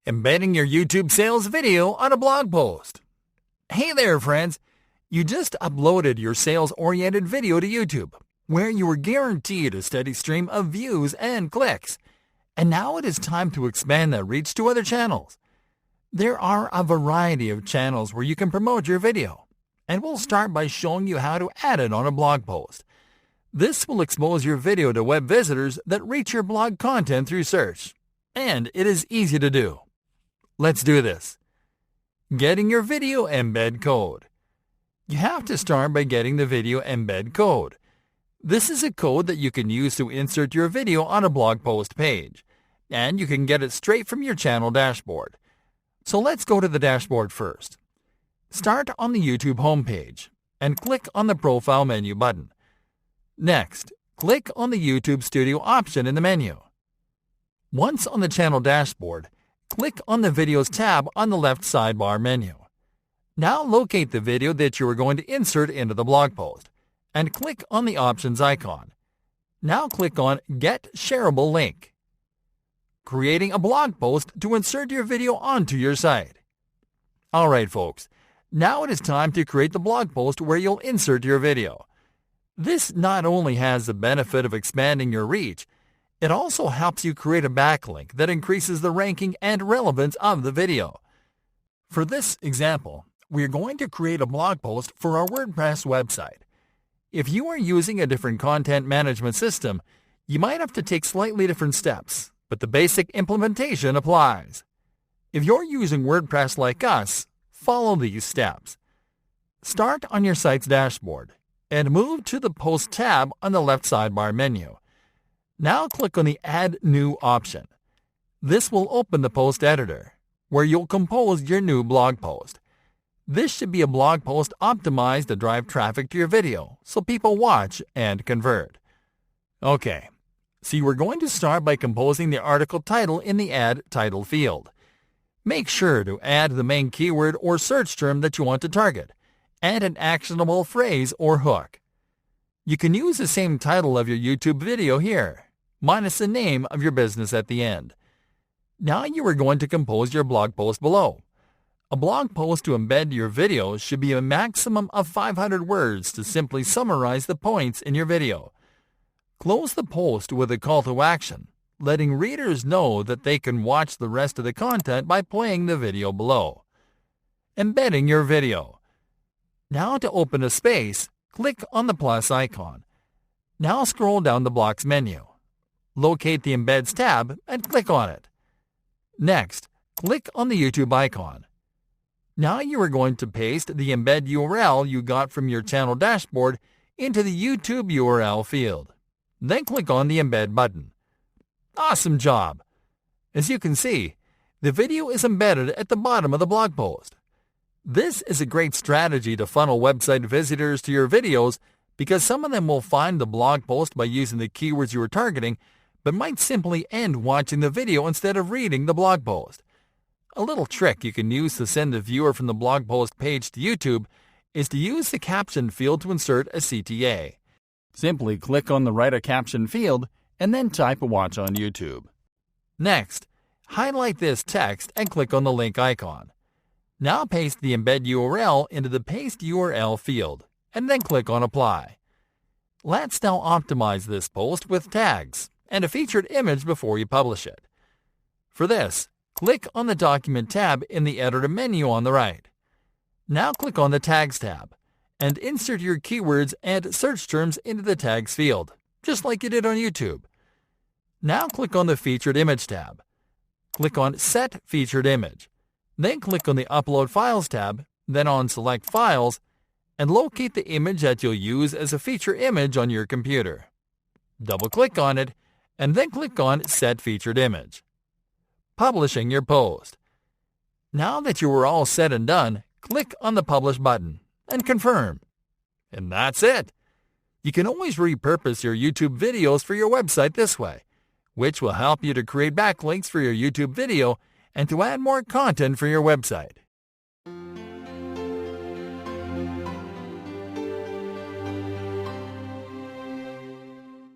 Embedding your YouTube sales video on a blog post. Hey there, friends. You just uploaded your sales-oriented video to YouTube, where you were guaranteed a steady stream of views and clicks. And now it is time to expand that reach to other channels. There are a variety of channels where you can promote your video, and we'll start by showing you how to add it on a blog post. This will expose your video to web visitors that reach your blog content through search, and it is easy to do. Let's do this. Getting your video embed code. You have to start by getting the video embed code. This is a code that you can use to insert your video on a blog post page, and you can get it straight from your channel dashboard. So let's go to the dashboard first. Start on the YouTube homepage and click on the Profile menu button. Next, click on the YouTube Studio option in the menu. Once on the channel dashboard, click on the Videos tab on the left sidebar menu. Now locate the video that you are going to insert into the blog post and click on the Options icon. Now click on Get Shareable Link. Creating a blog post to insert your video onto your site. Alright folks, now it is time to create the blog post where you'll insert your video. This not only has the benefit of expanding your reach, it also helps you create a backlink that increases the ranking and relevance of the video. For this example, we are going to create a blog post for our WordPress website. If you are using a different content management system, you might have to take slightly different steps, but the basic implementation applies. If you're using WordPress like us, follow these steps. Start on your site's dashboard and move to the Post tab on the left sidebar menu. Now click on the Add New option. This will open the post editor, where you'll compose your new blog post. This should be a blog post optimized to drive traffic to your video, so people watch and convert. Okay, so you are going to start by composing the article title in the Add Title field. Make sure to add the main keyword or search term that you want to target, and an actionable phrase or hook. You can use the same title of your YouTube video here, minus the name of your business at the end. Now you are going to compose your blog post below. A blog post to embed your video should be a maximum of 500 words to simply summarize the points in your video. Close the post with a call to action, letting readers know that they can watch the rest of the content by playing the video below. Embedding your video. Now to open a space, click on the plus icon. Now scroll down the blocks menu. Locate the Embeds tab and click on it. Next, click on the YouTube icon. Now you are going to paste the embed URL you got from your channel dashboard into the YouTube URL field. Then click on the Embed button. Awesome job! As you can see, the video is embedded at the bottom of the blog post. This is a great strategy to funnel website visitors to your videos because some of them will find the blog post by using the keywords you are targeting, but might simply end watching the video instead of reading the blog post. A little trick you can use to send the viewer from the blog post page to YouTube is to use the caption field to insert a CTA. Simply click on the Write a Caption field and then type Watch on YouTube. Next, highlight this text and click on the link icon. Now paste the embed URL into the Paste URL field and then click on Apply. Let's now optimize this post with tags and a featured image before you publish it. For this, click on the Document tab in the Editor menu on the right. Now click on the Tags tab and insert your keywords and search terms into the Tags field, just like you did on YouTube. Now click on the Featured Image tab. Click on Set Featured Image. Then click on the Upload Files tab, then on Select Files, and locate the image that you'll use as a feature image on your computer. Double-click on it, and then click on Set Featured Image. Publishing your post. Now that you are all set and done, click on the Publish button and confirm. And that's it. You can always repurpose your YouTube videos for your website this way, which will help you to create backlinks for your YouTube video and to add more content for your website.